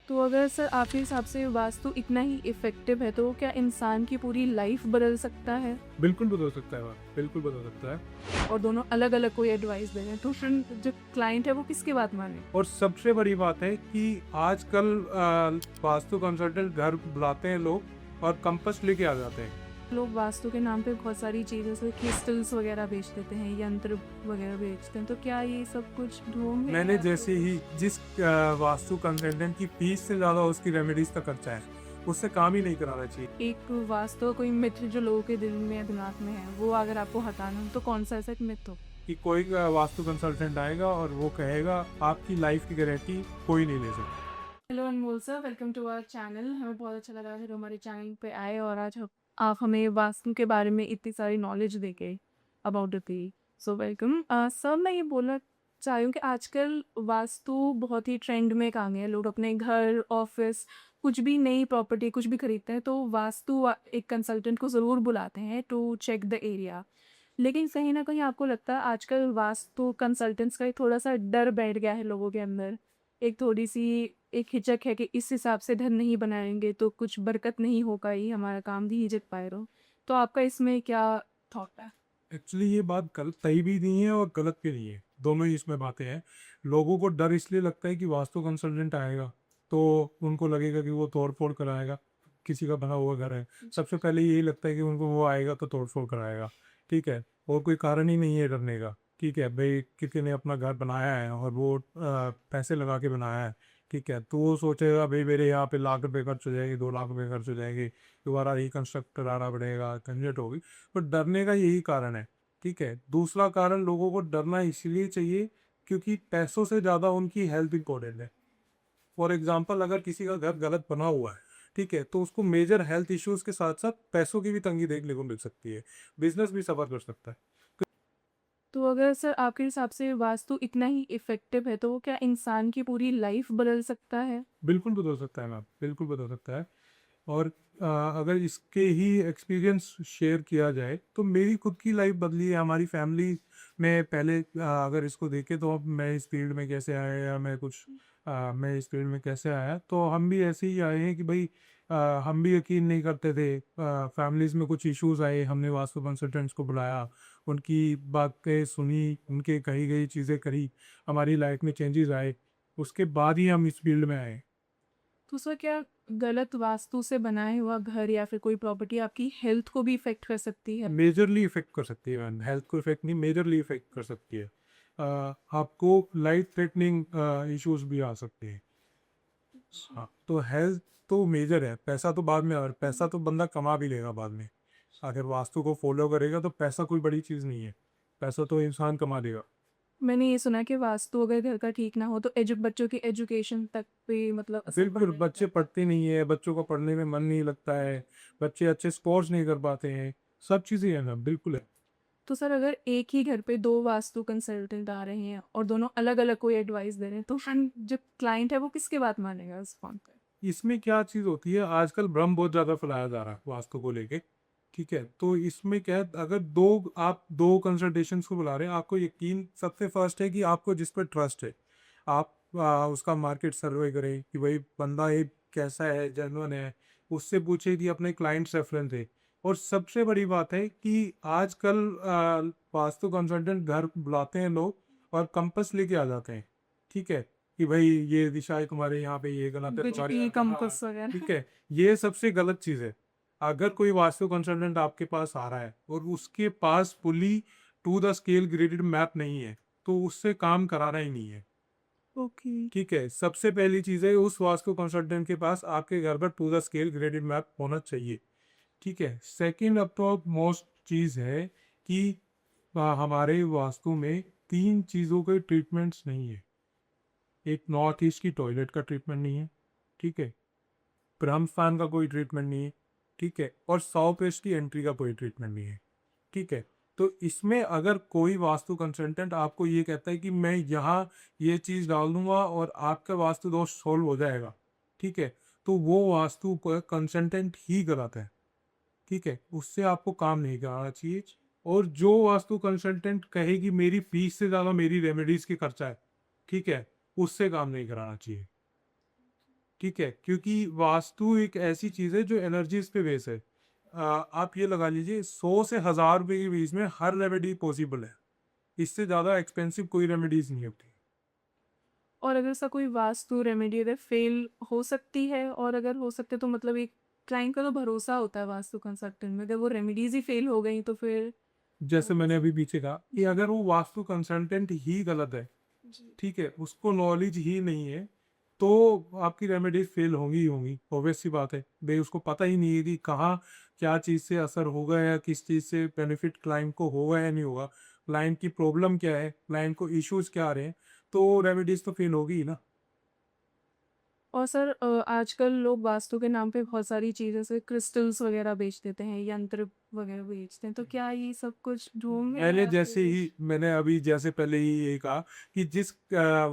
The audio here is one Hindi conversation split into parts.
तो अगर सर आपके हिसाब से वास्तु इतना ही इफ़ेक्टिव है, तो क्या इंसान की पूरी लाइफ़ बदल सकता है? बिल्कुल बदल सकता है बिल्कुल बदल सकता है। और दोनों अलग-अलग कोई एडवाइस दे रहे हैं, तो फिर जो क्लाइंट है वो किसकी बात माने? और सबसे बड़ी बात है कि आजकल वास्तु कंसल्टेंट घर बुलाते हैं लोग और कंपास लेके आ जाते हैं। लोग वास्तु के नाम पे बहुत सारी चीज़ें जैसे क्रिस्टल्स वगैरह बेच देते हैं, यंत्र वगैरह बेचते हैं, तो क्या ये सब कुछ ढोंग है मैंने या जैसे फिर ही जिस वास्तु कंसल्टेंट की फीस से ज़्यादा उसकी रेमेडीज का खर्चा है, उससे काम ही नहीं कराना चाहिए। एक वास्तु कोई मिथ जो लोगों के दिल में या दिमाग में है, वो अगर आपको हटाना हो, तो कौन-सा ऐसा एक मिथ हो? कि कोई वास्तु कंसल्टेंट आएगा और वो कहेगा आपकी लाइफ की गारंटी कोई नहीं ले सकता। Hello Anmol sir, welcome to our channel. हमें बहुत अच्छा लगा है हमारे चैनल पे आए और आज आप हमें वास्तु के बारे में इतनी सारी नॉलेज देके about the thing. So welcome. Sir मैं ये बोलना चाह रही हूँ कि आजकल वास्तु बहुत ही ट्रेंड में आ गए हैं। लोग अपने घर, ऑफिस, कुछ भी नई प्रॉपर्टी कुछ भी खरीदते हैं तो एक कंसल्टेंट को ज़रूर बुलाते हैं टू चेक द एरिया। लेकिन कहीं ना कहीं आपको लगता है आजकल वास्तु कंसल्टेंट्स का एक थोड़ा सा डर बैठ गया है लोगों के अंदर, एक थोड़ी सी एक हिचक है कि इस हिसाब से धन नहीं बनाएंगे तो कुछ बरकत नहीं हो पाई, हमारा काम नहीं जीत पाए रहो। तो आपका इसमें क्या थॉट है? एक्चुअली ये बात गलत सही भी नहीं है और गलत भी नहीं है, दोनों ही इसमें बातें हैं। लोगों को डर इसलिए लगता है कि वास्तु कंसल्टेंट आएगा तो उनको लगेगा कि वो तोड़ फोड़ कराएगा। किसी का बना हुआ घर है, सबसे पहले यही लगता है कि उनको वो आएगा तो तोड़ फोड़ कराएगा। ठीक है, और कोई कारण ही नहीं है डरने का। ठीक है भाई, किसी ने अपना घर बनाया है और वो पैसे लगा के बनाया है। ठीक है, तो वो सोचेगा भाई मेरे यहाँ पे लाख रुपए खर्च हो जाएगी, 2 लाख रुपए खर्च हो जाएगी, दोबारा रिकंस्ट्रक्ट कराना पड़ेगा, झंझट होगी। तो डरने का यही कारण है। ठीक है, दूसरा कारण लोगों को डरना इसलिए चाहिए क्योंकि पैसों से ज़्यादा उनकी हेल्थ इंपॉर्टेंट है। फॉर एग्जाम्पल, अगर किसी का घर गलत बना हुआ है, ठीक है, तो उसको मेजर हेल्थ इश्यूज के साथ साथ पैसों की भी तंगी देखने को मिल सकती है। बिजनेस भी सफर कर सकता है। तो अगर सर आपके हिसाब से वास्तु इतना ही इफेक्टिव है, तो वो क्या इंसान की पूरी लाइफ बदल सकता है? बिल्कुल बदल सकता है मैम, बिल्कुल बदल सकता है। और अगर इसके ही एक्सपीरियंस शेयर किया जाए तो मेरी खुद की लाइफ बदली है, हमारी फैमिली में पहले अगर इसको देखें तो अब मैं इस फील्ड में कैसे आया या मैं इस फील्ड में कैसे आया, तो हम भी ऐसे ही आए हैं कि भाई हम भी यकीन नहीं करते थे। फैमिलीज में कुछ इश्यूज आए, हमने वास्तु कंसल्टेंट्स को बुलाया, उनकी बातें सुनी, उनके कही गई चीज़ें करी, हमारी लाइफ में चेंजेस आए, उसके बाद ही हम इस फील्ड में आए। तो सर क्या गलत वास्तु से बनाया हुआ घर या फिर कोई प्रॉपर्टी आपकी हेल्थ को भी इफेक्ट कर सकती है? मेजरली इफेक्ट कर सकती है मैम, हेल्थ को इफेक्ट नहीं, मेजरली इफेक्ट कर सकती है। आपको लाइफ थ्रेटनिंग इश्यूज भी आ सकते हैं। हाँ, तो हेल्थ तो मेजर है, पैसा तो बाद में, और पैसा तो बंदा कमा भी लेगा बाद में। अगर वास्तु को फॉलो करेगा तो पैसा कोई बड़ी चीज़ नहीं है, पैसा तो इंसान कमा लेगा। मैंने ये सुना कि वास्तु अगर घर का ठीक ना हो तो बच्चों की एजुकेशन तक भी मतलब असर बिल्कुल, पड़ने लग बच्चे जाता है। पढ़ते नहीं है, बच्चों का पढ़ने में मन नहीं लगता है, बच्चे अच्छे स्पोर्ट्स नहीं कर पाते हैं, सब चीज़ें हैं ना, बिल्कुल है। तो सर अगर एक ही घर पे दो वास्तु कंसल्टेंट आ रहे हैं और दोनों अलग अलग कोई एडवाइस दे रहे हैं, तो फिर जो क्लाइंट है वो किसकी बात मानेगा उस फोन पे? इसमें क्या चीज़ होती है, आजकल भ्रम बहुत ज़्यादा फैलाया जा रहा है वास्तु को लेके। ठीक है, तो इसमें क्या है, अगर आप दो कंसल्टेशंस को बुला रहे हैं, आपको यकीन सबसे फर्स्ट है कि आपको जिस पर ट्रस्ट है, आप उसका मार्केट सर्वे करें कि भाई बंदा ये कैसा है, जेन्युइन है, उससे पूछे कि अपने क्लाइंट्स रेफरेंस है। और सबसे बड़ी बात है कि आजकल वास्तु कंसल्टेंट घर बुलाते हैं लोग और कंपास लेके आ जाते हैं। ठीक है, कि भाई ये दिशा है तुम्हारे यहाँ पे, ये गलत है तुम्हारे बिजली यहाँ पे। हाँ, कंपास वगैरह। ठीक है, ये सबसे गलत चीज़ है। अगर कोई वास्तु कंसल्टेंट आपके पास आ रहा है और उसके पास fully to the scale graded map नहीं है, तो उससे काम कराना ही नहीं है। ओके। ठीक है, सबसे पहली चीज़ है उस वास्तु कंसल्टेंट के पास आपके घर पर to the scale graded map होना चाहिए। ठीक है, सेकंड अप टॉप मोस्ट चीज़ है कि हमारे वास्तु में तीन चीज़ों के ट्रीटमेंट्स नहीं है। एक नॉर्थ ईस्ट की टॉयलेट का ट्रीटमेंट नहीं है। ठीक है, ब्रह्मस्थान का कोई ट्रीटमेंट नहीं है। ठीक है, और साउथ वेस्ट की एंट्री का कोई ट्रीटमेंट नहीं है। ठीक है, तो इसमें अगर कोई वास्तु कंसल्टेंट आपको ये कहता है कि मैं यहाँ ये चीज़ डाल दूंगा और आपका वास्तु दोष सोल्व हो जाएगा, ठीक है, तो वो वास्तु कंसल्टेंट ही गलत है। ठीक है, उससे आपको काम नहीं कराना चाहिए। और जो वास्तु कंसल्टेंट कहे कि मेरी फीस से ज़्यादा मेरी रेमेडीज की खर्चा है, ठीक है, उससे काम नहीं कराना चाहिए। ठीक है, क्योंकि वास्तु एक ऐसी चीज़ है जो एनर्जीज़ पे बेस है। आप ये लगा लीजिए 100 से 1000 रुपए के बीच में हर रेमेडी पॉसिबल है। इससे ज़्यादा एक्सपेंसिव कोई रेमेडीज़ नहीं होती। और अगर ऐसा कोई वास्तु रेमेडी अगर फेल हो सकती है, और अगर हो सकते तो मतलब एक क्लाइंट का तो भरोसा होता है वास्तु कंसल्टेंट में, अगर वो रेमेडीज़ ही फेल हो गई तो फिर जैसे मैंने अभी पीछे कहा कि अगर वो वास्तु कंसल्टेंट ही गलत है, जी। ठीक है, उसको नॉलेज ही नहीं है, तो आपकी रेमेडीज़ फेल होंगी ही होंगी, ऑब्वियस सी बात है। भई उसको पता ही नहीं है कि कहाँ क्या चीज़ से असर होगा या किस चीज़ से बेनिफिट क्लाइंट को होगा या नहीं होगा। क्लाइंट की प्रॉब्लम क्या है, क्लाइंट को इश्यूज़ क्या आ रहे हैं, तो रेमेडीज़ तो फेल होगी ही ना। और सर आजकल लोग वास्तु के नाम पे बहुत सारी चीज़ें जैसे क्रिस्टल्स वगैरह बेच देते हैं, यंत्र वगैरह बेचते हैं, तो क्या ये सब कुछ ढोंग है मैंने या जैसे फिर ही मैंने अभी जैसे पहले ही ये कहा कि जिस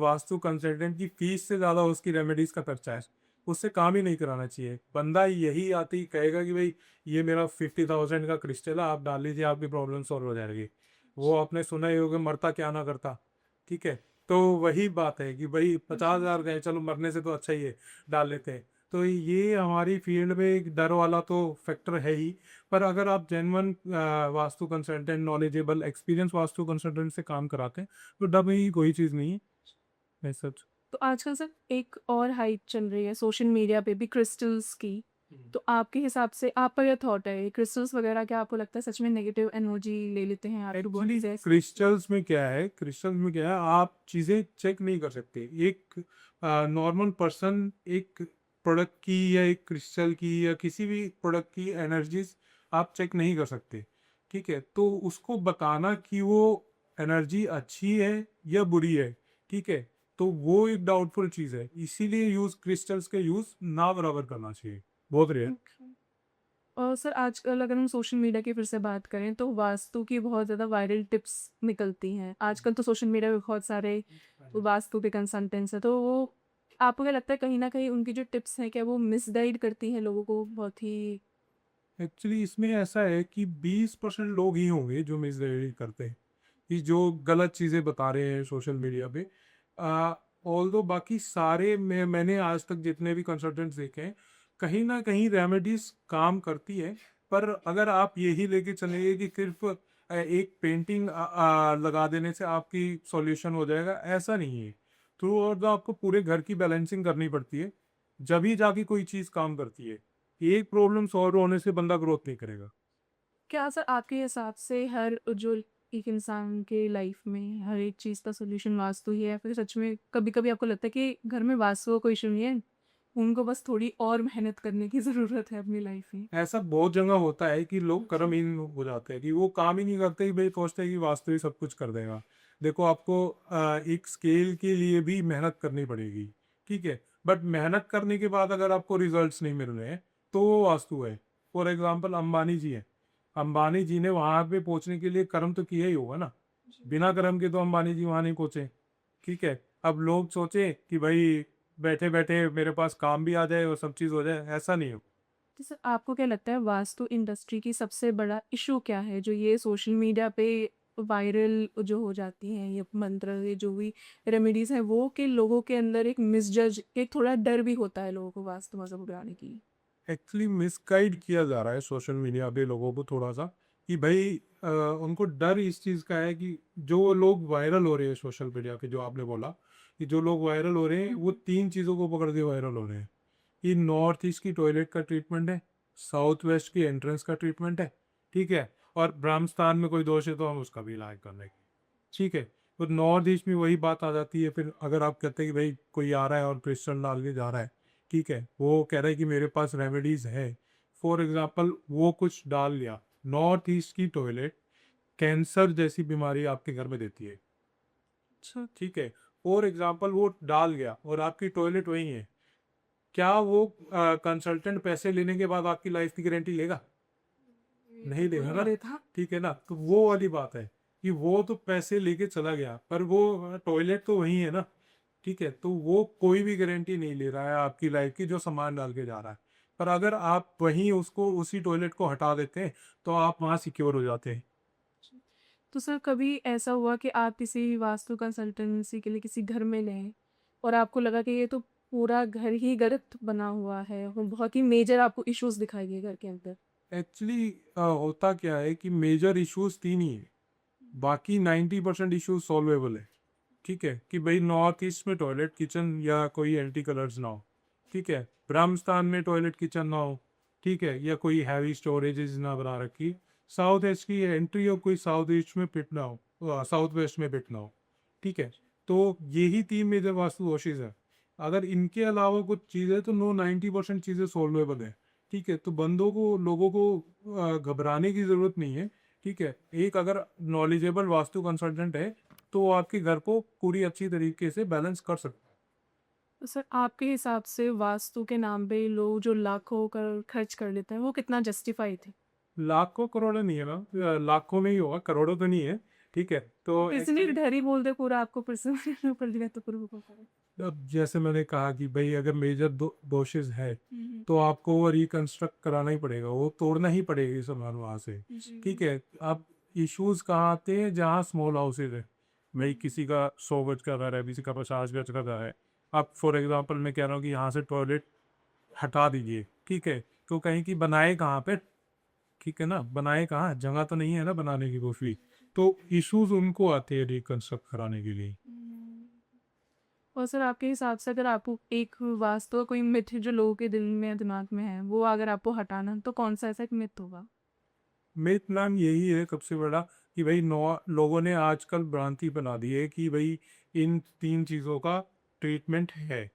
वास्तु कंसल्टेंट की फीस से ज़्यादा उसकी रेमेडीज़ का खर्चा है, उससे काम ही नहीं कराना चाहिए। बंदा यही आते ही कहेगा कि भई ये मेरा 50,000 का क्रिस्टल है, आप डाल लीजिए, आपकी प्रॉब्लम सॉल्व हो जाएगी। वो आपने सुना ही होगा, मरता क्या ना करता, ठीक है? तो वही बात है कि भई 50,000 गए, चलो मरने से तो अच्छा ही है, डाल लेते हैं। तो ये हमारी फील्ड में एक डर वाला तो फैक्टर है ही। पर अगर आप genuine vastu consultant, knowledgeable, experience vastu consultant से काम कराते हैं, तो डर में ही कोई चीज़ नहीं है, एज़ सच। तो आजकल सर एक और हाइप चल रही है सोशल मीडिया पे भी क्रिस्टल्स की, तो आपके हिसाब से आपका क्या थॉट है, क्रिस्टल्स वगैरह क्या आपको लगता है सच में नेगेटिव एनर्जी ले लेते हैं आपकी एक्चुअली बॉडी से? क्रिस्टल्स में क्या है, आप चीज़ें चेक नहीं कर सकते। एक नॉर्मल पर्सन एक प्रोडक्ट की या एक क्रिस्टल की या किसी भी प्रोडक्ट की एनर्जीज़ आप चेक नहीं कर सकते, ठीक है? तो उसको बताना कि वो एनर्जी अच्छी है या बुरी है, ठीक है? तो वो एक डाउटफुल चीज़ है। इसीलिए क्रिस्टल्स का यूज़ ना बराबर करना चाहिए। बहुत रेयर। ओके। और सर आजकल अगर हम सोशल मीडिया की फिर से बात करें तो वास्तु की बहुत ज़्यादा वायरल टिप्स निकलती हैं आजकल, तो सोशल मीडिया पे बहुत सारे वास्तु के कंसल्टेंट्स हैं, तो वो आपको क्या लगता है कहीं ना कहीं उनकी जो टिप्स हैं क्या वो मिसगाइड करती हैं लोगों को बहुत ही? एक्चुअली इसमें ऐसा है कि 20% लोग ही होंगे जो मिसगाइड करते हैं, कि जो गलत चीज़ें बता रहे हैं सोशल मीडिया पे। ऑल्दो बाकी सारे मैंने आज तक जितने भी कंसल्टेंट्स देखे हैं, कहीं ना कहीं रेमेडीज काम करती है। पर अगर आप यही लेके चलेंगे कि सिर्फ एक पेंटिंग लगा देने से आपकी सॉल्यूशन हो जाएगा, ऐसा नहीं है। थ्रू आउट आपको पूरे घर की बैलेंसिंग करनी पड़ती है, जब ही जाके कोई चीज़ काम करती है। एक प्रॉब्लम सॉल्व होने से बंदा ग्रोथ नहीं करेगा। क्या सर आपके हिसाब से हर जो एक इंसान के लाइफ में हर एक चीज़ का सॉल्यूशन वास्तु ही है, या फिर सच में कभी-कभी आपको लगता है कि घर में वास्तु का कोई इश्यू नहीं है, उनको बस थोड़ी और मेहनत करने की ज़रूरत है अपनी लाइफ में? ऐसा बहुत जगह होता है कि लोग कर्महीन हो जाते हैं, कि वो काम ही नहीं करते, कि भाई सोचते हैं कि वास्तु ही सब कुछ कर देगा। देखो आपको एक स्केल के लिए भी मेहनत करनी पड़ेगी, ठीक है? बट मेहनत करने के बाद अगर आपको रिजल्ट्स नहीं मिल रहे हैं, तो वो वास्तु है। फॉर एग्जाम्पल अंबानी जी हैं। अंबानी जी ने वहां पे पहुंचने के लिए कर्म तो किया ही होगा ना। बिना कर्म के तो अंबानी जी वहां नहीं पहुंचे, ठीक है? अब लोग सोचे कि भाई बैठे बैठे मेरे पास काम भी आ जाए और सब चीज हो जाए, ऐसा नहीं हो। तो सर आपको क्या लगता है वास्तु इंडस्ट्री की सबसे बड़ा इशू क्या है जो ये सोशल मीडिया पे वायरल जो हो जाती हैं ये मंत्र, ये जो भी रेमेडीज हैं, वो कि लोगों के अंदर एक मिसजज, एक थोड़ा डर भी होता है लोगों को वास्तु मजहब उगाने की? एक्चुअली मिसगाइड किया जा रहा है सोशल मीडिया पे लोगों को थोड़ा सा, कि भाई उनको डर इस चीज़ का है कि जो लोग वायरल हो रहे हैं सोशल मीडिया पे, जो आपने बोला कि जो लोग वायरल हो रहे हैं वो तीन चीज़ों को पकड़ के वायरल हो रहे हैं। कि नॉर्थ ईस्ट की टॉयलेट का ट्रीटमेंट है, साउथ वेस्ट की एंट्रेंस का ट्रीटमेंट है, ठीक है, और ब्रह्मस्थान में कोई दोष है तो हम उसका भी इलाज कर लेंगे, ठीक है। तो नॉर्थ ईस्ट में वही बात आ जाती है। फिर अगर आप कहते हैं कि भाई कोई आ रहा है और क्रिस्टल डाल के जा रहा है, ठीक है, वो कह रहा है कि मेरे पास रेमेडीज है, फॉर एग्जाम्पल वो कुछ डाल लिया, नॉर्थ ईस्ट की टॉयलेट कैंसर जैसी बीमारी आपके घर में देती है, अच्छा। ठीक है। फॉर एग्जाम्पल वो डाल गया और आपकी टॉयलेट वही है, क्या वो कंसल्टेंट पैसे लेने के बाद आपकी लाइफ की गारंटी लेगा? ये नहीं बिल्कुल लेगा नहीं ना, लेता। ठीक है ना। तो वो वाली बात है कि वो तो पैसे लेके चला गया, पर वो टॉयलेट तो वही है ना, ठीक है। तो वो कोई भी गारंटी नहीं ले रहा है आपकी लाइफ की जो सामान डाल के जा रहा है। पर अगर आप वहीं उसको उसी टॉयलेट को हटा देते हैं, तो आप वहाँ सिक्योर हो जाते हैं। तो सर कभी ऐसा हुआ कि आप किसी वास्तु कंसल्टेंसी के लिए किसी घर में गए और आपको लगा कि ये तो पूरा घर ही गलत बना हुआ है और बहुत ही मेजर आपको इश्यूज़ दिखाई दिए घर के अंदर। एक्चुअली होता क्या है कि मेजर इश्यूज तीन ही है, बाकी 90% इश्यूज सॉल्वेबल है। ठीक है कि भाई नॉर्थ ईस्ट में टॉयलेट किचन या कोई एंटी कलर्स ना हो, ठीक है, ब्रह्मस्थान में टॉयलेट किचन ना हो, ठीक है, या कोई हैवी स्टोरेजेस ना बना रखी, साउथ ईस्ट की एंट्री हो कोई साउथ ईस्ट में फिट ना हो, साउथ वेस्ट में फिट ना हो, ठीक है। तो यही तीन मेजर वास्तु दोषिस है। अगर इनके अलावा कुछ चीज़ें तो 90% चीज़ें सॉल्वेबल है। ठीक है, तो बंदों को लोगों को घबराने की ज़रूरत नहीं है। ठीक है, एक अगर नॉलेजेबल वास्तु कंसल्टेंट है तो वो आपके घर को पूरी अच्छी तरीके से बैलेंस कर सकता है। तो सर आपके हिसाब से वास्तु के नाम पे लोग जो लाखों कर खर्च कर लेते हैं वो कितना जस्टिफाई थे? लाखों करोड़ों नहीं है ना, लाखों में ही होगा, करोड़ों तो नहीं है। ठीक है, तो पर्सनली एक्चुअली घर ही बोल दे पूरा आपको पर्सनली कर दिया तो पूरा वो करे। अब जैसे मैंने कहा कि भाई अगर मेजर दोषिस है हुँ, तो आपको वो रिकंस्ट्रक्ट कराना ही पड़ेगा, वो तोड़ना ही पड़ेगा सामान वहाँ से। जी। ठीक है, अब इश्यूज कहाँ आते हैं जहाँ स्मॉल हाउसेज है, भाई किसी का 100 गज का घर है, किसी का 50 गज का घर है। अब फॉर एग्जांपल मैं कह रहा हूँ कि यहाँ से टॉयलेट हटा दीजिए, ठीक है, तो कहीं की बनाए कहाँ पे, ठीक है ना, बनाए कहाँ, जगह तो नहीं है ना बनाने की कुछ भी। तो इश्यूज उनको आते हैं रिकंस्ट्रक्ट कराने के लिए। हुँ। और सर आपके हिसाब से अगर आपको एक वास्तु कोई मिथ जो लोगों के दिल में दिमाग में है वो अगर आपको हटाना है, तो कौन-सा ऐसा एक मिथ होगा? मेन प्लान यही है सबसे बड़ा कि भाई नौ लोगों ने आजकल भ्रांति बना दी है कि भाई इन तीन चीज़ों का ट्रीटमेंट है।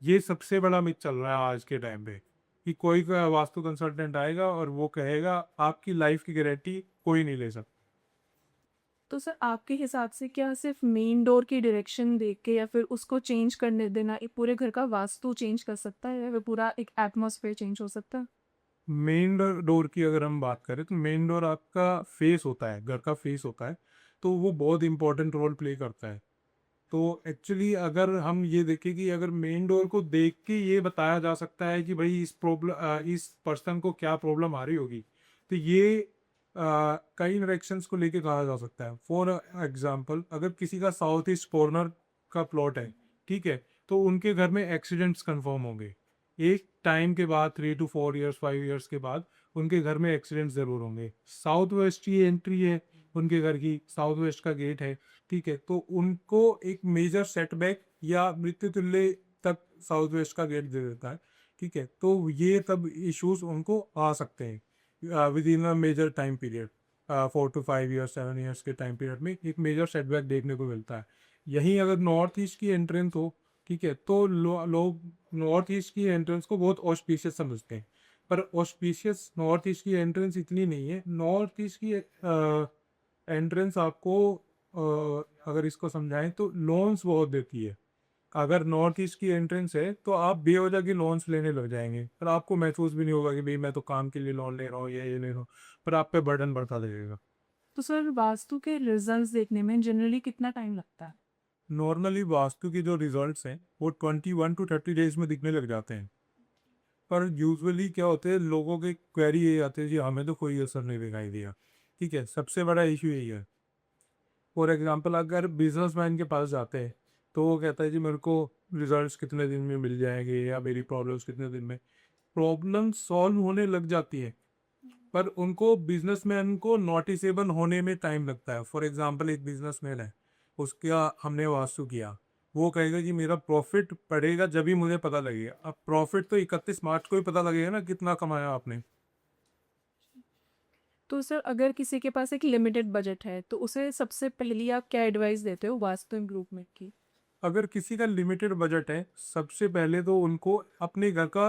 ये सबसे बड़ा मिथ चल रहा है आज के टाइम पे कि कोई का वास्तु कंसल्टेंट आएगा और वो कहेगा आपकी लाइफ की गारंटी कोई नहीं ले सकता। तो सर आपके हिसाब से क्या सिर्फ़ मेन डोर की डायरेक्शन देख के या फिर उसको चेंज करने देना एक पूरे घर का वास्तु चेंज कर सकता है या फिर पूरा एक एटमॉस्फेयर चेंज हो सकता है? मेन डोर की अगर हम बात करें तो मेन डोर आपका फेस होता है, घर का फेस होता है, तो वो बहुत इंपॉर्टेंट रोल प्ले करता है। तो एक्चुअली अगर हम ये देखें कि अगर मेन डोर को देख के ये बताया जा सकता है कि भाई इस पर्सन को क्या प्रॉब्लम आ रही होगी, तो ये कई डायरेक्शंस को लेके कहा जा सकता है। फॉर एग्जांपल अगर किसी का साउथ ईस्ट कॉर्नर का प्लॉट है, ठीक है, तो उनके घर में एक्सीडेंट्स कंफर्म होंगे। एक टाइम के बाद 3 to 4 years 5 years के बाद उनके घर में एक्सीडेंट्स जरूर होंगे। साउथ वेस्ट की एंट्री है उनके घर की, साउथ वेस्ट का गेट है, ठीक है, तो उनको एक मेजर सेटबैक या मृत्यु तुल्य तक साउथ वेस्ट का गेट दे देता है। ठीक है, तो ये तब इश्यूज उनको आ सकते हैं within a major time period, 4 to 5 years 7 years के टाइम पीरियड में एक मेजर सेटबैक देखने को मिलता है। यहीं अगर नॉर्थ ईस्ट की एंट्रेंस हो, ठीक है, तो लोग नॉर्थ ईस्ट की एंट्रेंस को बहुत ऑस्पिशियस समझते हैं, पर ऑस्पिशियस नॉर्थ ईस्ट की एंट्रेंस इतनी नहीं है। नॉर्थ ईस्ट की एंट्रेंस आपको अगर इसको समझाएं तो लोन्स बहुत देती है। अगर नॉर्थ ईस्ट की एंट्रेंस है तो आप बेवजह की लोन्स लेने लग जाएंगे, पर आपको महसूस भी नहीं होगा कि भाई मैं तो काम के लिए लोन ले रहा हूँ या ये ले रहा हूँ, पर आप पे बर्डन बढ़ता रहेगा। तो सर वास्तु के रिजल्ट्स देखने में जनरली कितना टाइम लगता है? नॉर्मली वास्तु के जो रिजल्ट्स हैं वो 21 to 30 days में दिखने लग जाते हैं, पर यूजुअली क्या होते हैं लोगों के क्वेरी ये आते हैं जी हमें तो कोई असर नहीं दिखाई दिया। ठीक है, सबसे बड़ा इशू यही है। फॉर एग्जांपल अगर बिजनेसमैन के पास जाते हैं तो वो कहता है जी मेरे को रिजल्ट्स कितने दिन में मिल जाएंगे या मेरी प्रॉब्लम्स कितने दिन में, प्रॉब्लम सॉल्व होने लग जाती है, पर उनको बिजनेसमैन को नोटिसेबल होने में टाइम लगता है। फॉर एग्जांपल एक बिजनेसमैन है, उसका हमने वास्तु किया, वो कहेगा कि मेरा प्रॉफिट पड़ेगा जब ही मुझे पता लगेगा। अब प्रॉफिट तो 31 मार्च को ही पता लगेगा ना कितना कमाया आपने। तो सर अगर किसी के पास एक लिमिटेड बजट है तो उसे सबसे पहली आप क्या एडवाइस देते हो वास्तु इम्प्रूवमेंट की? अगर किसी का लिमिटेड बजट है, सबसे पहले तो उनको अपने घर का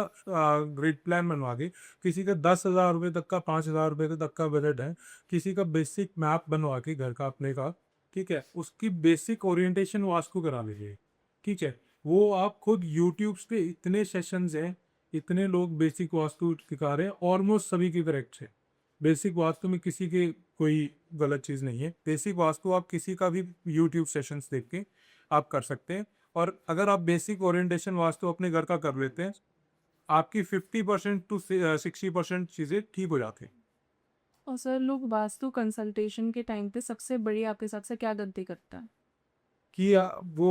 ग्रिड प्लान बनवा के, किसी का 10,000 रुपये तक का 5,000 रुपये तक का बजट है, किसी का बेसिक मैप बनवा के घर का अपने का, ठीक है, उसकी बेसिक ओरिएंटेशन वास्तु करा लीजिए। ठीक है, वो आप खुद यूट्यूब पे इतने सेशंस हैं, इतने लोग बेसिक वास्तु सिखा रहे हैं, ऑलमोस्ट सभी की करेक्ट है। बेसिक वास्तु में किसी के कोई गलत चीज़ नहीं है। बेसिक वास्तु आप किसी का भी यूट्यूब सेशंस देख के आप कर सकते हैं, और अगर आप बेसिक ओरिएंटेशन वास्तु अपने घर का कर लेते हैं, आपकी 50% to 60% चीज़ें ठीक हो जाती हैं। और सर लोग वास्तु कंसल्टेशन के टाइम पे सबसे बड़ी आपके हिसाब से क्या गलती करता है? कि वो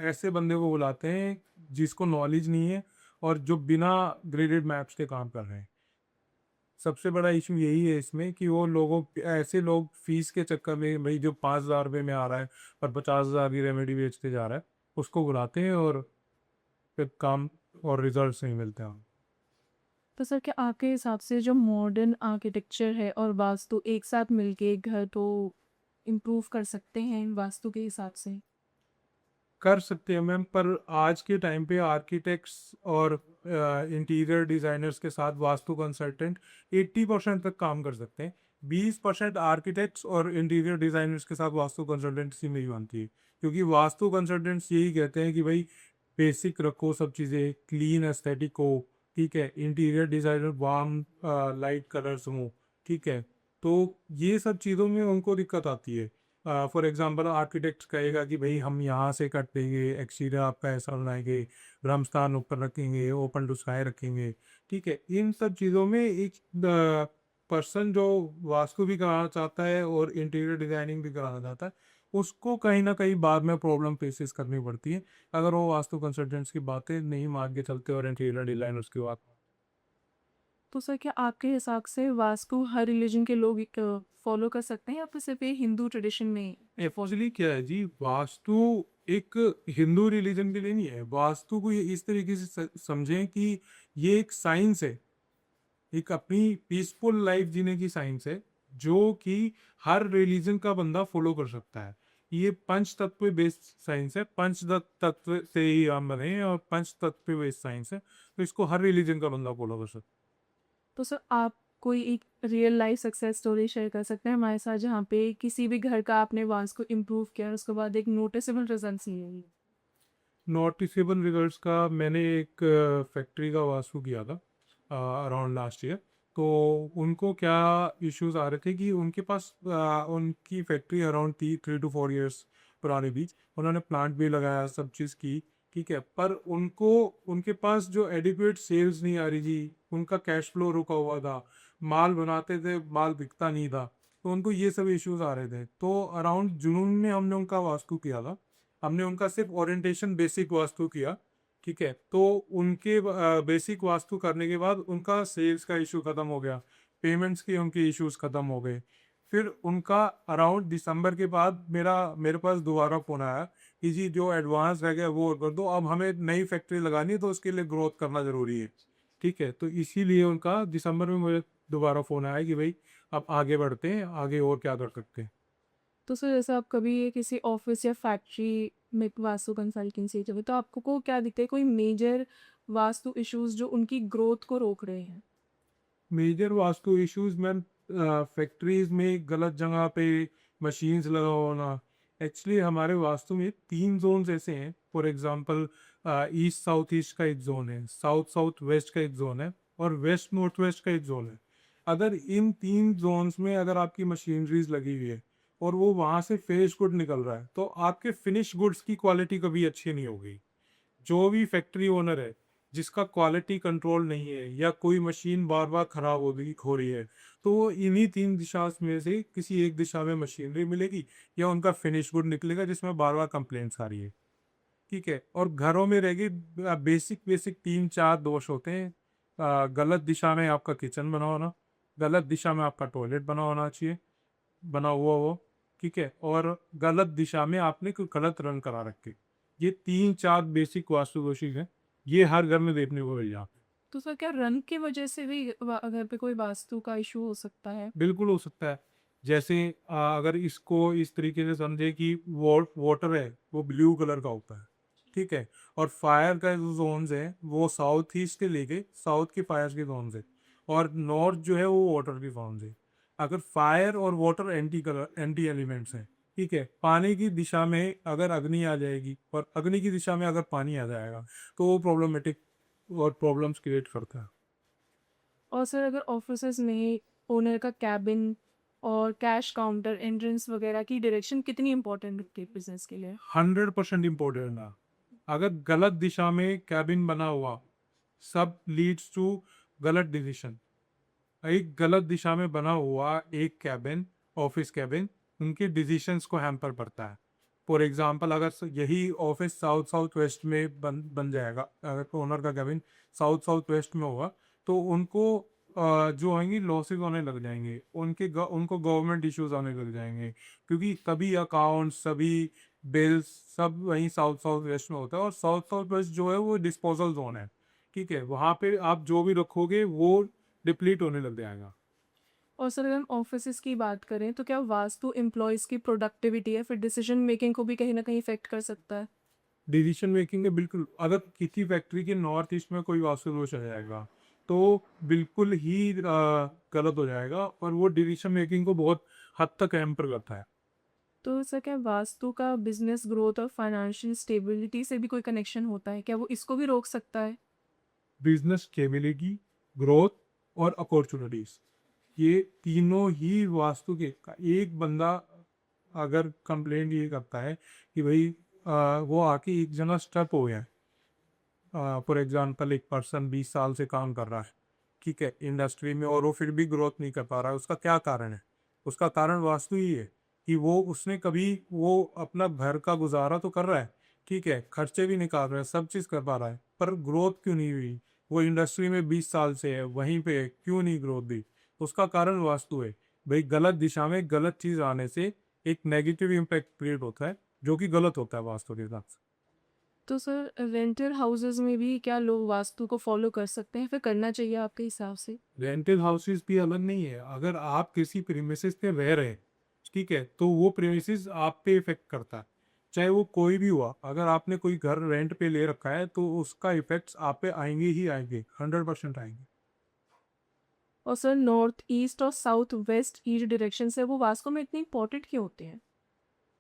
ऐसे बंदे को बुलाते हैं जिसको नॉलेज नहीं है और जो बिना ग्रेडेड मैप्स के काम कर रहे हैं। सबसे बड़ा इशू यही है इसमें कि वो लोगों ऐसे लोग फीस के चक्कर में भाई जो 5,000 रुपये में आ रहा है और 50,000 की रेमेडी बेचते जा रहा है, उसको बुलाते हैं और फिर काम और रिजल्ट नहीं मिलते हैं। तो सर क्या आपके हिसाब से जो मॉडर्न आर्किटेक्चर है और वास्तु एक साथ मिलके घर को इम्प्रूव कर सकते हैं वास्तु के हिसाब से? कर सकते हैं मैम, पर आज के टाइम पे आर्किटेक्ट्स और इंटीरियर डिजाइनर्स के साथ वास्तु कंसल्टेंट 80% तक काम कर सकते हैं। 20% आर्किटेक्ट्स और इंटीरियर डिजाइनर्स के साथ वास्तु कंसल्टेंसी नहीं बनती है, क्योंकि वास्तु कंसल्टेंट्स यही कहते हैं कि भाई बेसिक रखो, सब चीज़ें क्लीन एस्थेटिक हो, ठीक है। Interior designer warm light colours हो, ठीक है। तो ये सब चीज़ों में उनको दिक्कत आती है। फॉर एग्जांपल आर्किटेक्ट कहेगा कि भाई हम यहाँ से कट देंगे, एक्सटीरियर आपका ऐसा बनाएंगे, ब्रह्मस्थान ऊपर रखेंगे, ओपन टू स्काई रखेंगे, ठीक है। इन सब चीज़ों में एक पर्सन जो वास्तु भी कराना चाहता है और इंटीरियर डिजाइनिंग भी कराना चाहता है, उसको कहीं ना कहीं बाद में प्रॉब्लम फेसेस करनी पड़ती है अगर वो वास्तु कंसल्टेंट्स की बातें नहीं मान के चलते और इंटीरियर डिजाइनर्स की बात। तो सर क्या आपके हिसाब से वास्तु हर रिलीजन के लोग फॉलो कर सकते हैं या फिर सिर्फ ये हिंदू ट्रेडिशन में? एक्चुअली क्या है जी, वास्तु एक हिंदू रिलीजन के लिए नहीं है। वास्तु को ये इस तरीके से समझें कि ये एक साइंस है, एक अपनी पीसफुल लाइफ जीने की साइंस है, जो कि हर रिलीजन का बंदा फॉलो कर सकता है। ये पंच तत्व बेस्ड साइंस है, पंच तत्व से ही हम बने हैं और पंच तत्व बेस्ड साइंस है, तो इसको हर रिलीजन का बंदा फॉलो कर सकता है। तो सर आप कोई एक real life success story share कर सकते हैं हमारे साथ जहाँ पे किसी भी घर का आपने वास्तु को इम्प्रूव किया और उसके बाद एक नोटिसेबल रिजल्ट लिए? नोटिसेबल रिजल्ट्स का मैंने एक फैक्ट्री का वास्तु किया था अराउंड लास्ट ईयर। तो उनको क्या इश्यूज आ रहे थे कि उनके पास उनकी फैक्ट्री अराउंड 3 to 4 years पुरानी थी। उन्होंने प्लांट भी लगाया, सब चीज़ की, ठीक है। पर उनको उनके पास जो एडिक्वेट सेल्स नहीं आ रही थी, उनका कैश फ्लो रुका हुआ था, माल बनाते थे, माल बिकता नहीं था, तो उनको ये सब इश्यूज आ रहे थे। तो अराउंड जून में हमने उनका वास्तु किया था। हमने उनका सिर्फ ओरिएंटेशन बेसिक वास्तु किया, ठीक है। तो उनके बेसिक वास्तु करने के बाद उनका सेल्स का इशू खत्म हो गया, पेमेंट्स के उनके इश्यूज खत्म हो गए। फिर उनका अराउंड दिसंबर के बाद मेरे पास दोबारा फोन आया कि जी जो एडवांस रह गया वो और कर दो, अब हमें नई फैक्ट्री लगानी है तो उसके लिए ग्रोथ करना जरूरी है, ठीक है। तो इसीलिए उनका दिसंबर में मुझे दोबारा फोन आया कि भाई अब आगे बढ़ते हैं, आगे और क्या कर सकते हैं। तो सर जैसे आप कभी किसी ऑफिस या फैक्ट्री में वास्तु कंसल्टेंसी जब तो आपको को क्या दिखता है कोई मेजर वास्तु इश्यूज जो उनकी ग्रोथ को रोक रहे हैं? Major vastu issues ma'am, factories में गलत जगह पे मशीन्स लगा होना। एक्चुअली हमारे वास्तु में 3 जोन्स ऐसे हैं। For example east south east का एक जोन है, साउथ साउथ वेस्ट का एक जोन है और वेस्ट नॉर्थ वेस्ट का एक जोन है। अगर इन 3 जोन्स में अगर आपकी मशीनरीज लगी हुई है और वो वहां से फिनिश गुड निकल रहा है, तो आपके फिनिश गुड्स की क्वालिटी कभी अच्छी नहीं होगी। जो भी फैक्ट्री ओनर है जिसका क्वालिटी कंट्रोल नहीं है या कोई मशीन बार बार खराब हो रही है, तो वो इन्हीं 3 दिशा में से किसी एक दिशा में मशीनरी मिलेगी या उनका फिनिश गुड निकलेगा जिसमें बार बार कंप्लेंट्स आ रही है, ठीक है। और घरों में रहेगी बेसिक बेसिक 3 4 दोष होते हैं। गलत दिशा में आपका किचन बना होना, गलत दिशा में आपका टॉयलेट बना होना चाहिए, बना हुआ वो, ठीक है। और गलत दिशा में आपने कोई गलत रंग करा रखे। ये 3 4 बेसिक वास्तु दोषी हैं, ये हर घर में देखने को मिल जाते हैं। तो सर क्या रंग की वजह से भी घर पे कोई वास्तु का इशू हो सकता है? बिल्कुल हो सकता है। जैसे अगर इसको इस तरीके से समझे कि वाटर है वो ब्लू कलर का होता है, ठीक है। और फायर का जो जोन्स है वो साउथ ईस्ट के लेके साउथ की फायर के जोन्स है, और नॉर्थ जो है वो वाटर की जोन्स है। अगर फायर और वाटर एंटी एलिमेंट्स हैं, ठीक है। पानी की दिशा में अगर अग्नि आ जाएगी और अग्नि की दिशा में अगर पानी आ जाएगा, तो वो प्रॉब्लमेटिक और प्रॉब्लम्स क्रिएट करता है। और सर अगर ऑफिसेज में ओनर का कैबिन और कैश काउंटर एंट्रेंस वगैरह की डायरेक्शन कितनी इंपॉर्टेंट होती है बिजनेस के लिए? 100% इम्पोर्टेंट ना। अगर गलत दिशा में कैबिन बना हुआ, सब लीड्स टू गलत डिसीजन। एक गलत दिशा में बना हुआ एक कैबिन, ऑफिस कैबिन, उनके डिसीजंस को हैम्पर करता है। फॉर एग्जांपल अगर यही ऑफिस साउथ साउथ वेस्ट में बन बन जाएगा, अगर ओनर का कैबिन साउथ साउथ वेस्ट में होगा, तो उनको जो होंगी लॉसेस होने लग जाएंगे, उनको गवर्नमेंट इश्यूज आने लग जाएंगे, क्योंकि सभी अकाउंट्स, सभी बिल्स सब वहीं साउथ साउथ वेस्ट में होता है। और साउथ साउथ वेस्ट जो है वो डिस्पोजल जोन है, ठीक है, वहाँ पे आप जो भी रखोगे वो डिप्लीट होने लग जाएगा। और सर अगर हम ऑफिसेज की बात करें तो क्या वास्तु एम्प्लॉयज़ की प्रोडक्टिविटी या फिर डिसीजन मेकिंग को भी कहीं ना कहीं इफेक्ट कर सकता है? डिसीजन मेकिंग में बिल्कुल, अगर किसी फैक्ट्री के नॉर्थ ईस्ट में कोई वास्तु दोष आ जाएगा तो बिल्कुल ही गलत हो जाएगा, और वो डिसीजन मेकिंग को बहुत हद तक हैम्पर करता है। तो सर क्या वास्तु का बिजनेस ग्रोथ और फाइनेंशियल स्टेबिलिटी से भी कोई कनेक्शन होता है? क्या वो इसको भी रोक सकता है? बिजनेस स्टेबिलिटी, ग्रोथ और अपॉर्चुनिटीज, ये तीनों ही वास्तु के एक बंदा अगर कंप्लेंट ये करता है कि भाई वो आके एक जना स्टक हो गया है, फॉर एग्जांपल एक पर्सन 20 साल से काम कर रहा है, ठीक है, इंडस्ट्री में, और वो फिर भी ग्रोथ नहीं कर पा रहा है, उसका क्या कारण है? उसका कारण वास्तु ही है कि वो उसने कभी वो अपना घर का गुजारा तो कर रहा है, ठीक है, खर्चे भी निकाल रहा है, सब चीज़ कर पा रहा है, पर ग्रोथ क्यों नहीं हुई? वो इंडस्ट्री में 20 साल से है, वहीं पे है, क्यों नहीं ग्रोथ दी? उसका कारण वास्तु है। भाई गलत दिशा में गलत चीज़ आने से एक नेगेटिव इम्पैक्ट क्रिएट होता है, जो कि गलत होता है वास्तु के हिसाब से। तो सर रेंटल हाउसेज में भी क्या लोग वास्तु को फॉलो कर सकते हैं, फिर करना चाहिए आपके हिसाब से? रेंटल हाउसेस भी अलग नहीं है। अगर आप किसी प्रीमिसेस पे रह रहे हैं, ठीक है, तो वो प्रीमिसेस आप पे इफेक्ट करता है, चाहे वो कोई भी हुआ। अगर आपने कोई घर रेंट पे ले रखा है तो उसका इफेक्ट्स आप पे आएंगे ही आएंगे, 100% आएंगे। और सर नॉर्थ ईस्ट और साउथ वेस्ट ईस्ट डायरेक्शन से वो वास्तु में इतने इंपॉर्टेंट क्यों होते हैं?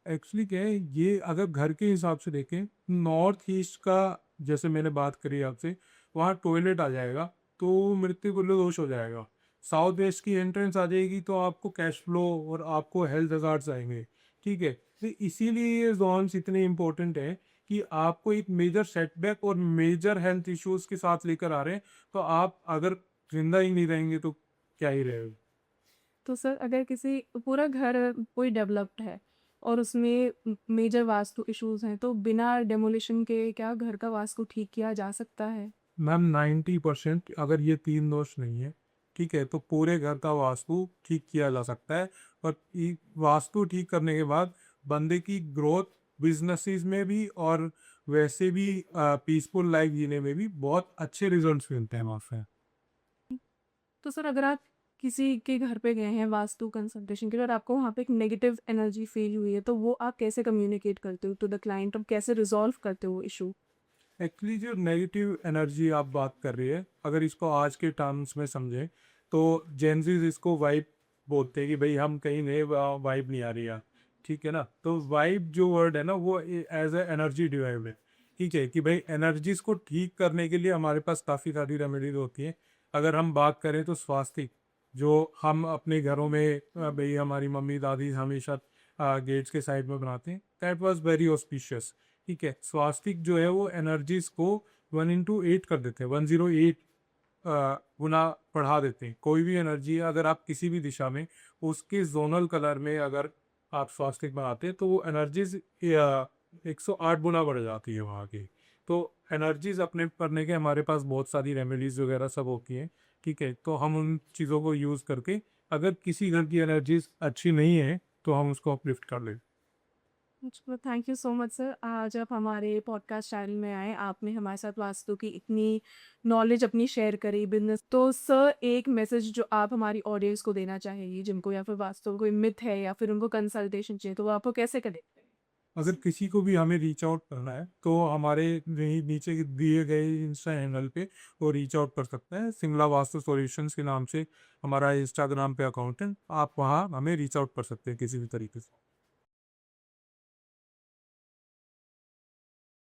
एक्चुअली क्या है, ये अगर घर के हिसाब से देखें, नॉर्थ ईस्ट का, जैसे मैंने बात करी आपसे, वहाँ टॉयलेट आ जाएगा तो मृत्यु तुल्य दोष हो जाएगा। साउथ वेस्ट की एंट्रेंस आ जाएगी तो आपको कैश फ्लो और आपको हेल्थ हजार्ड्स आएंगे, ठीक है। तो इसीलिए ये जोन्स इतने इंपॉर्टेंट है कि आपको एक मेजर सेटबैक और मेजर हेल्थ इश्यूज के साथ लेकर आ रहे हैं, तो आप अगर जिंदा ही नहीं रहेंगे तो क्या ही रहेगा। तो सर अगर किसी पूरा घर कोई डेवलप्ड है और उसमें मेजर वास्तु इश्यूज हैं तो बिना डेमोलिशन के क्या घर का वास्तु ठीक किया जा सकता है? मैम 90% अगर ये तीन दोष नहीं है, ठीक है, तो पूरे घर का वास्तु ठीक किया जा सकता है। और वास्तु ठीक करने के बाद बंदे की ग्रोथ बिजनेसेस में भी और वैसे भी पीसफुल लाइफ जीने में भी बहुत अच्छे रिजल्ट्स मिलते हैं वहाँ से। तो सर अगर आप किसी के घर पे गए हैं वास्तु कंसल्टेशन के लिए और आपको वहाँ पे एक नेगेटिव एनर्जी फील हुई है तो वो आप कैसे कम्युनिकेट करते हो टू द क्लाइंट और कैसे रिजॉल्व करते हो इशू? एक्चुअली जो नेगेटिव एनर्जी आप बात कर रही है, अगर इसको आज के टर्म्स में समझें तो जेंजीज इसको वाइब बोलते हैं कि भाई हम कहीं नए, वाइब नहीं आ रही है, ठीक है ना। तो वाइब जो वर्ड है ना, वो एज ए एनर्जी डिवाइड है, ठीक है, कि भाई एनर्जीज को ठीक करने के लिए हमारे पास काफ़ी सारी रेमेडीज होती हैं। अगर हम बात करें तो स्वास्तिक, जो हम अपने घरों में भाई हमारी मम्मी दादी हमेशा गेट्स के साइड में बनाते हैं, दैट वाज वेरी ऑस्पिशियस, ठीक है। स्वास्तिक जो है वो एनर्जीज को 1 into 8 कर देते हैं, 108 गुना बढ़ा देते हैं। कोई भी एनर्जी अगर आप किसी भी दिशा में उसके जोनल कलर में अगर आप स्वास्तिक बनाते हैं तो वो एनर्जीज 108 गुना बढ़ जाती है वहाँ की। तो एनर्जीज अपने करने के हमारे पास बहुत सारी रेमेडीज वगैरह सब होती हैं, ठीक है। तो हम उन चीज़ों को यूज़ करके, अगर किसी घर की एनर्जीज अच्छी नहीं है तो हम उसको अपलिफ्ट कर लें। अच्छा, thank you so much sir. आज आप हमारे पॉडकास्ट चैनल में आए, आपने हमारे साथ वास्तु की इतनी नॉलेज अपनी शेयर करी बिजनेस। तो सर एक मैसेज जो आप हमारी ऑडियंस को देना चाहेंगे जिनको या फिर वास्तु कोई मिथ है या फिर उनको कंसल्टेशन चाहिए तो वो आपको कैसे करें? अगर किसी को भी हमें रीच आउट करना है तो हमारे नीचे दिए गए इंस्टा हैंडल पे वो रीच आउट कर सकते हैं। शिमला वास्तु सॉल्यूशंस के नाम से हमारा इंस्टाग्राम पे अकाउंट है, आप वहाँ हमें रीच आउट कर सकते हैं किसी भी तरीके से।